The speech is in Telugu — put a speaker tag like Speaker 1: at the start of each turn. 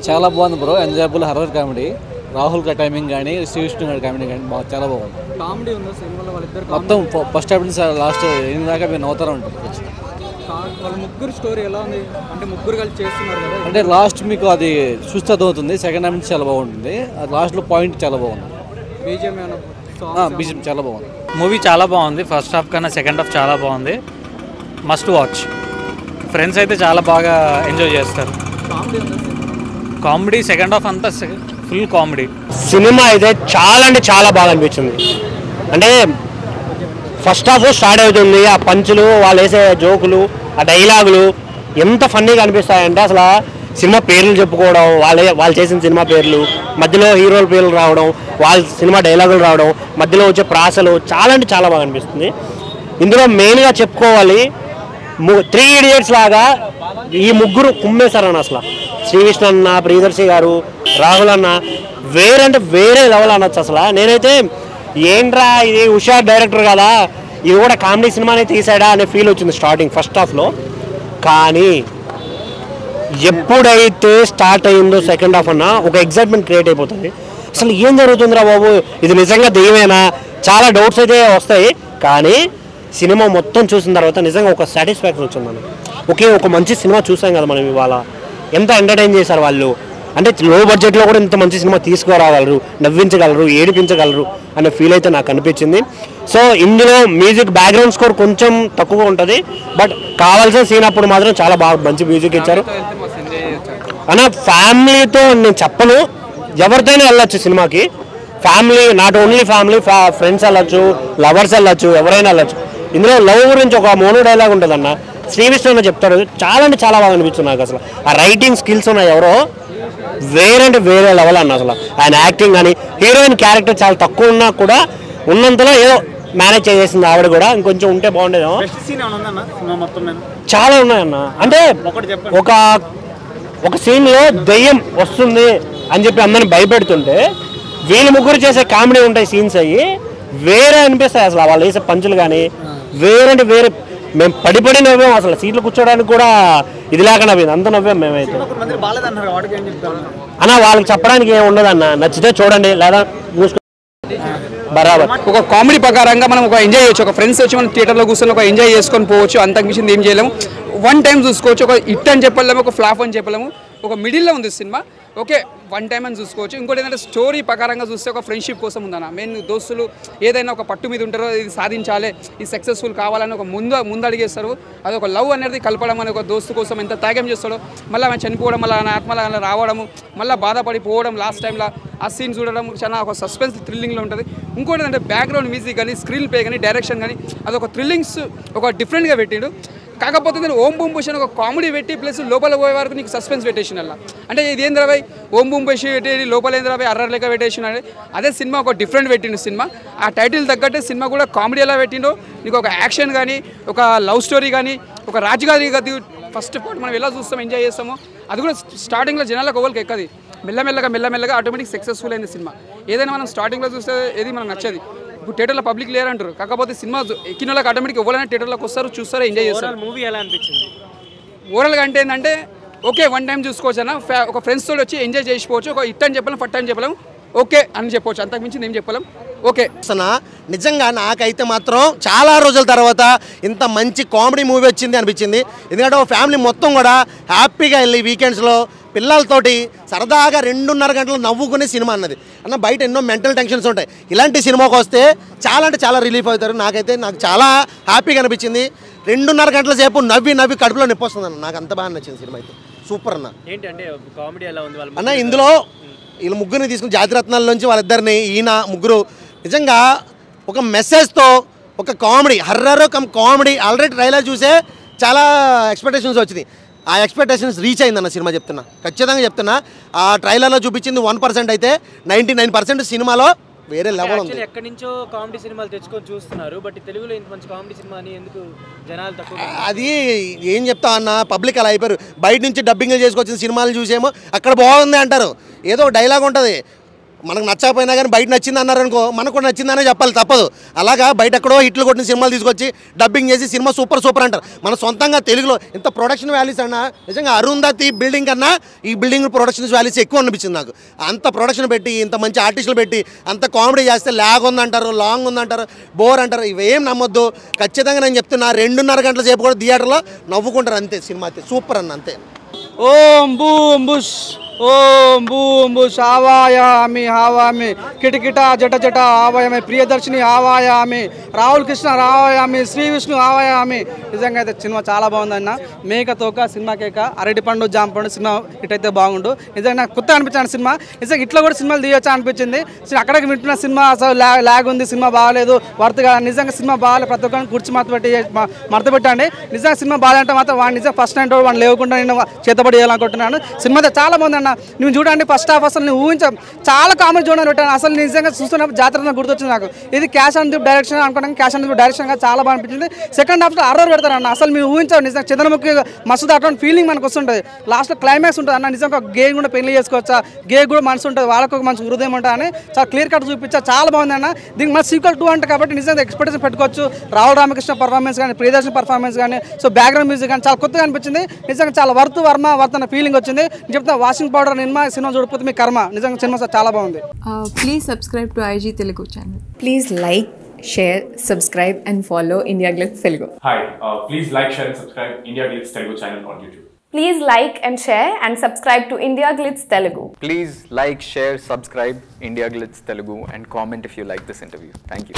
Speaker 1: చాలా బాగుంది bro, enjoyable horror comedy. Rahul గా టైమింగ్ కానీ శ్రీవిష్ణు గారి కామెడీ కానీ చాలా బాగుంది.
Speaker 2: కామెడీ ఉందా సినిమాలో? వాళ్ళిద్దరు
Speaker 1: మొత్తం ఫస్ట్ హాఫ్ నుంచి లాస్ట్ ఎండ్ దాకా మీరు నవ్వుతారా ఉంటుంది.
Speaker 2: వాళ్ళ ముగ్గురు స్టోరీ ఎలా ఉంది అంటే ముగ్గురు కలిసి చేస్తున్నారు కదా,
Speaker 1: అంటే లాస్ట్ మీకు అది చూస్తే అర్థమవుతుంది. సెకండ్ హాఫ్ నుంచి చాలా బాగుంటుంది. అది లాస్ట్లో పాయింట్ చాలా బాగుంది. బీజిఎం చాలా బాగుంది.
Speaker 3: మూవీ చాలా బాగుంది. ఫస్ట్ హాఫ్ కన్నా సెకండ్ హాఫ్ చాలా బాగుంది. Must watch. ఫ్రెండ్స్ అయితే చాలా బాగా ఎంజాయ్ చేస్తారు. కామెడీ సెకండ్ హాఫ్ అంతా ఫుల్ కామెడీ.
Speaker 4: సినిమా అయితే చాలా అంటే చాలా బాగా అనిపించింది. అంటే ఫస్ట్ హాఫ్ స్టార్ట్ అవుతుంది, ఆ పంచులు, వాళ్ళు వేసే జోకులు, ఆ డైలాగులు ఎంత ఫన్నీగా అనిపిస్తాయంటే అసలు సినిమా పేర్లు చెప్పుకోవడం, వాళ్ళు చేసిన సినిమా పేర్లు, మధ్యలో హీరోల పేర్లు రావడం, వాళ్ళ సినిమా డైలాగులు రావడం, మధ్యలో వచ్చే ప్రాసలు చాలా అంటే చాలా బాగా అనిపిస్తుంది. ఇందులో మెయిన్గా చెప్పుకోవాలి 3 Idiots లాగా ఈ ముగ్గురు కుమ్మేశారని అసలు. శ్రీవిష్ణు అన్న, ప్రియదర్శి గారు, రాహుల్ అన్న వేరే లెవెల్ అనొచ్చు అసలు. నేనైతే ఏంట్రా ఇది హుషార్ డైరెక్టర్ కదా, ఇది కూడా కామెడీ సినిమానే తీసాడా అనే ఫీల్ వచ్చింది స్టార్టింగ్ ఫస్ట్ హాఫ్లో. కానీ ఎప్పుడైతే స్టార్ట్ అయిందో సెకండ్ హాఫ్ అన్న ఒక ఎగ్జైట్మెంట్ క్రియేట్ అయిపోతుంది. అసలు ఏం జరుగుతుందిరా బాబు, ఇది నిజంగా దెయ్యమేనా, చాలా డౌట్స్ అయితే వస్తాయి. కానీ సినిమా మొత్తం చూసిన తర్వాత నిజంగా ఒక సాటిస్ఫాక్షన్ వచ్చింది మనకి. ఒక మంచి సినిమా చూసాం కదా మనం ఇవాళ. ఎంత ఎంటర్టైన్ చేశారు వాళ్ళు, అంటే లో బడ్జెట్లో కూడా ఇంత మంచి సినిమా తీసుకురాగలరు, నవ్వించగలరు, ఏడిపించగలరు అనే ఫీల్ అయితే నాకు అనిపించింది. సో ఇందులో మ్యూజిక్ బ్యాక్గ్రౌండ్ స్కోర్ కొంచెం తక్కువగా ఉంటుంది, బట్ కావాల్సిన సీన్ అప్పుడు మాత్రం చాలా బాగా మంచి మ్యూజిక్ ఇచ్చారు అన్న. ఫ్యామిలీతో నేను చెప్పను, ఎవరితోనే వెళ్ళొచ్చు సినిమాకి. Family, not only family, friends వెళ్ళొచ్చు, లవర్స్ వెళ్ళొచ్చు, ఎవరైనా వెళ్ళొచ్చు. ఇందులో లవ్ గురించి ఒక మోనో డైలాగ్ ఉంటుంది అన్న, శ్రీవిష్ణు అన్న చెప్తాడు, చాలా అంటే చాలా బాగా అనిపించింది నాకు. అసలు ఆ రైటింగ్ స్కిల్స్ ఉన్నాయి ఎవరో వేరే లెవెల్ అన్న. అసలు ఆయన యాక్టింగ్ కానీ, హీరోయిన్ క్యారెక్టర్ చాలా తక్కువ ఉన్నా కూడా ఉన్నంతలో ఏదో మేనేజ్ చేసేసింది ఆవిడ కూడా. ఇంకొంచెం ఉంటే బాగుండేదేమో. చాలా ఉన్నాయన్న. అంటే ఒక సీన్లో దెయ్యం వస్తుంది అని చెప్పి అందరిని భయపెడుతుంటే వీళ్ళు ముగ్గురు చేసే కామెడీ ఉంటాయి సీన్స్, అయ్యి వేరే అనిపిస్తాయి అసలు. వాళ్ళు వేసే పంచులు కానీ వేరే మేము పడి నవ్వాము అసలు. సీట్లు కూర్చోడానికి కూడా ఇది లేక నవ్వింది, అంత నవ్వాం మేమైతే అన్న. వాళ్ళకి చెప్పడానికి ఏమి ఉండదు అన్న, నచ్చితే చూడండి లేదా బరాబర్.
Speaker 2: ఒక కామెడీ ప్రకారంగా మనం ఒక ఎంజాయ్ చేయొచ్చు. ఒక ఫ్రెండ్స్ వచ్చి మనం థియేటర్లో కూర్చొని ఒక ఎంజాయ్ చేసుకొని పోవచ్చు, అంతకు మించింది ఏం చేయలేము. వన్ టైం చూసుకోవచ్చు. ఒక హిట్ అని చెప్పలేము, ఒక ఫ్లాప్ అని చెప్పలేము, ఒక మిడిల్లో ఉంది సినిమా. ఓకే, వన్ టైం అని చూసుకోవచ్చు. ఇంకోటి ఏంటంటే స్టోరీ ప్రకారంగా చూస్తే ఒక ఫ్రెండ్షిప్ కోసం ఉందన్న. మెయిన్ దోస్తులు ఏదైనా ఒక పట్టు మీద ఉంటారో, ఇది సాధించాలి, ఇది సక్సెస్ఫుల్ కావాలని ఒక ముందు అడిగేస్తారు. అది ఒక లవ్ అనేది కలపడం అని, ఒక దోస్తు కోసం ఎంత త్యాగం చేస్తాడో, మళ్ళీ ఆమె చనిపోవడం, మళ్ళీ ఆయన ఆత్మలా రావడము, మళ్ళీ బాధపడిపోవడం, లాస్ట్ టైంలో ఆ సీన్ చూడడం చాలా ఒక సస్పెన్స్ థ్రిల్లింగ్లో ఉంటుంది. ఇంకోటి ఏంటంటే బ్యాక్గ్రౌండ్ మ్యూజిక్ కానీ, స్క్రీన్ ప్లే కానీ, డైరెక్షన్ కానీ అదొక థ్రిల్లింగ్స్ ఒక డిఫరెంట్గా పెట్టిండు. కాకపోతే నేను ఓం బూమ్ బుష్ ఒక కామెడీ పెట్టి ప్లస్ లోపల పోయే వరకు నీకు సస్పెన్స్ పెట్టేసిన అలా. అంటే ఇది ఏంద్రా భాయ్, ఓం బూమ్ బుష్ పెట్టి లోపల ఏంద్రా భాయ్ అర్రర్ లెక్క పెట్టేసిన. అదే సినిమా ఒక డిఫరెంట్ పెట్టిండు సినిమా. ఆ టైటిల్ తగ్గట్టే సినిమా కూడా కామెడీ ఎలా పెట్టిండో, నీకు ఒక యాక్షన్ కానీ, ఒక లవ్ స్టోరీ కానీ, ఒక రాజుగారి గది ఫస్ట్ పార్ట్ మనం ఎలా చూస్తాం, ఎంజాయ్ చేస్తామో, అది కూడా స్టార్టింగ్లో జనాలకు ఓవల్కి ఎక్కది, మెల్లమెల్లగా ఆటోమేటిక్ సక్సెస్ఫుల్ అయింది సినిమా. ఏదైనా మనం స్టార్టింగ్లో చూస్తే ఏది మనకు నచ్చది. ఇప్పుడు థియేటర్లో పబ్లిక్ లేరు అంటారు, కాకపోతే సినిమా ఎక్కిన వాళ్ళకి ఆటోమేటిక్ ఎవరైనా థియేటర్లోకి వస్తారు, చూస్తారు, ఎంజాయ్ చేస్తారు.
Speaker 3: మూవీ ఎలా అనిపించింది
Speaker 2: ఓవరాల్గా అంటే ఏంటంటే ఓకే, వన్ టైం చూసుకోవచ్చు అన్న. ఒక ఫ్రెండ్స్ తోటి వచ్చి ఎంజాయ్ చేసుకోవచ్చు. ఒక హిట్ అని చెప్పలేం, ఫట్ అని చెప్పలేం, ఓకే అని చెప్పవచ్చు, అంతకు మించి ఏం చెప్పలేం. ఓకే
Speaker 5: నిజంగా నాకైతే మాత్రం చాలా రోజుల తర్వాత ఇంత మంచి కామెడీ మూవీ వచ్చింది అనిపించింది. ఎందుకంటే ఒక ఫ్యామిలీ మొత్తం కూడా హ్యాపీగా వెళ్ళి వీకెండ్స్లో పిల్లలతోటి సరదాగా 2.5 గంటలు నవ్వుకునే సినిమా అన్నది అన్న. బయట ఎన్నో మెంటల్ టెన్షన్స్ ఉంటాయి, ఇలాంటి సినిమాకి వస్తే చాలా అంటే చాలా రిలీఫ్ అవుతారు. నాకు చాలా హ్యాపీగా అనిపించింది. 2.5 గంటల సేపు నవ్వి కడుపులో నొప్పి వస్తుంది అన్న. నాకు అంత బాగా నచ్చింది సినిమా అయితే, సూపర్ అన్న.
Speaker 3: ఏంటంటే కామెడీ ఎలా ఉంది
Speaker 5: అన్న? ఇందులో వీళ్ళు ముగ్గురిని తీసుకుని జాతిరత్నాల్లోంచి వాళ్ళిద్దరిని ఈయన ముగ్గురు నిజంగా ఒక మెసేజ్తో ఒక comedy, horror come comedy. Already trailer చూసే చాలా ఎక్స్పెక్టేషన్స్ వచ్చింది, ఆ ఎక్స్పెక్టేషన్స్ రీచ్ అయిందన్న సినిమా. చెప్తున్నా, ఖచ్చితంగా చెప్తున్నా. ఆ ట్రైలర్లో చూపించింది 1% అయితే 99% సినిమాలో వేరే లెవెల్ ఉంది.
Speaker 3: ఎక్కడి నుంచో కామెడీ సినిమాలు తెచ్చుకొని చూస్తున్నారు, బట్ తెలుగులో ఇంత మంచి కామెడీ సినిమా అని ఎందుకు జనాలు తక్కువ?
Speaker 5: అది ఏం చెప్తా అన్న, పబ్లిక్ అలా అయిపోయారు. బయట నుంచి డబ్బింగ్లు చేసుకొచ్చిన సినిమాలు చూసేమో అక్కడ బాగుంది అంటారు, ఏదో డైలాగ్ ఉంటుంది, మనకు నచ్చకపోయినా కానీ బయట నచ్చింది అన్నారనుకో మనకు కూడా నచ్చిందనే చెప్పాలి, తప్పదు. అలాగా బయట ఎక్కడో హిట్లు కొట్టిన సినిమాలు తీసుకొచ్చి డబ్బింగ్ చేసి సినిమా సూపర్ సూపర్ అంటారు. మన సొంతంగా తెలుగులో ఇంత ప్రొడక్షన్ వాల్యూస్ అన్నా నిజంగా అరుంధతి బిల్డింగ్ కన్నా ఈ బిల్డింగ్ ప్రొడక్షన్ వాల్యూస్ ఎక్కువ అనిపించింది నాకు. అంత ప్రొడక్షన్ పెట్టి ఇంత మంచి ఆర్టిస్టులు పెట్టి అంత కామెడీ చేస్తే లాగ్ ఉందంటారు, లాంగ్ ఉందంటారు, బోర్ అంటారు, ఇవేం నమ్మొద్దు. ఖచ్చితంగా నేను చెప్తున్నా 2.5 గంటల సేపు కూడా థియేటర్లో నవ్వుకుంటారు అంతే. సినిమా అయితే సూపర్ అన్న అంతే.
Speaker 2: ఓం బూమ్ బుష్ ఓం బూమ్ బుష్ ఆవాయామి హావామి కిటకిట జట జట ఆవాయామి ప్రియదర్శిని ఆవాయామి రాహుల్ కృష్ణ రావాయామి శ్రీ విష్ణు ఆవాయామి. నిజంగా అయితే సినిమా చాలా బాగుందన్న. మేక తోక సినిమా కేక అరటిపండు జాంపండు సినిమా ఇటైతే బాగుండు. నిజంగా నాకు కొత్త అనిపించాను సినిమా. నిజంగా ఇట్లా కూడా సినిమాలు తీయొచ్చా అనిపించింది. అక్కడికి వింటున్న సినిమా అసలు లాగ్ ఉంది, సినిమా బాగాలేదు, వర్తగా నిజంగా సినిమా బాగాలేదు. ప్రతి ఒక్కరిని కుర్చీ మడత పెట్టండి. నిజంగా సినిమా బాగాలంటే మాత్రం వాడిని నిజంగా ఫస్ట్ నైట్ వాడిని లేకుండా నేను చేతబడి చేయాలనుకుంటున్నాను. సినిమా అయితే చాలా బాగుందన్న. నువ్వు చూడండి ఫస్ట్ హాఫ్ అసలు నువ్వు ఊహించాం చాలా కామెడీ చూడని పెట్టాను. అసలు నిజంగా చూస్తున్నప్పుడు జాతర గుర్తొచ్చింది నాకు. ఇది క్యాష్ అండ్ డైరెక్షన్ అనుకున్నాను. క్యాష్ అండ్ డైరెక్షన్గా చాలా బాగా అనిపించింది. సెకండ్ హాఫ్లో అర్రర్ పెడతారన్న. అసలు మీరు ఊహించావు నిజంగా చంద్రముఖి మస్తు అటువంటి ఫీలింగ్ మనకు వస్తుంటుంది. లాస్ట్లో క్లైమాక్స్ ఉంటుంది అన్న. నిజంగా గే కూడా పెళ్లి చేసుకోవచ్చా, గే కూడా మనసు ఉంటుంది, వాళ్ళకు ఒక మంచి హృదయం ఉంటుంది అని చాలా క్లియర్ కట్ చూపించా. చాలా బాగుంది అన్న. దీనికి మన సీక్వెల్ 2 అంటే కాబట్టి నిజంగా ఎక్స్పెక్టేషన్ పెట్టుకోవచ్చు. రాహుల్ రామకృష్ణ పర్ఫార్మెన్స్ కానీ, ప్రియదర్శన్ పర్ఫార్మెన్స్ కానీ, సో బ్యాక్గ్రౌండ్ మ్యూజిక్ కానీ చాలా కొత్తగా అనిపించింది. నిజంగా చాలా వర్త్ అన్న ఫీలింగ్ వచ్చింది. చెప్తా వాషింగ్ పౌడర్ సినిమా చూడకపోతే మీ కర్మ. నిజంగా సినిమా చాలా బాగుంది.
Speaker 6: Please subscribe to IG Telugu channel.
Speaker 7: Please like, share, subscribe and follow India Glitz Telugu.
Speaker 8: Hi, please like, share and subscribe India Glitz Telugu channel on YouTube.
Speaker 9: Please like and share and subscribe to India Glitz Telugu.
Speaker 10: Please like, share, subscribe India Glitz Telugu and comment if you like this interview. Thank you.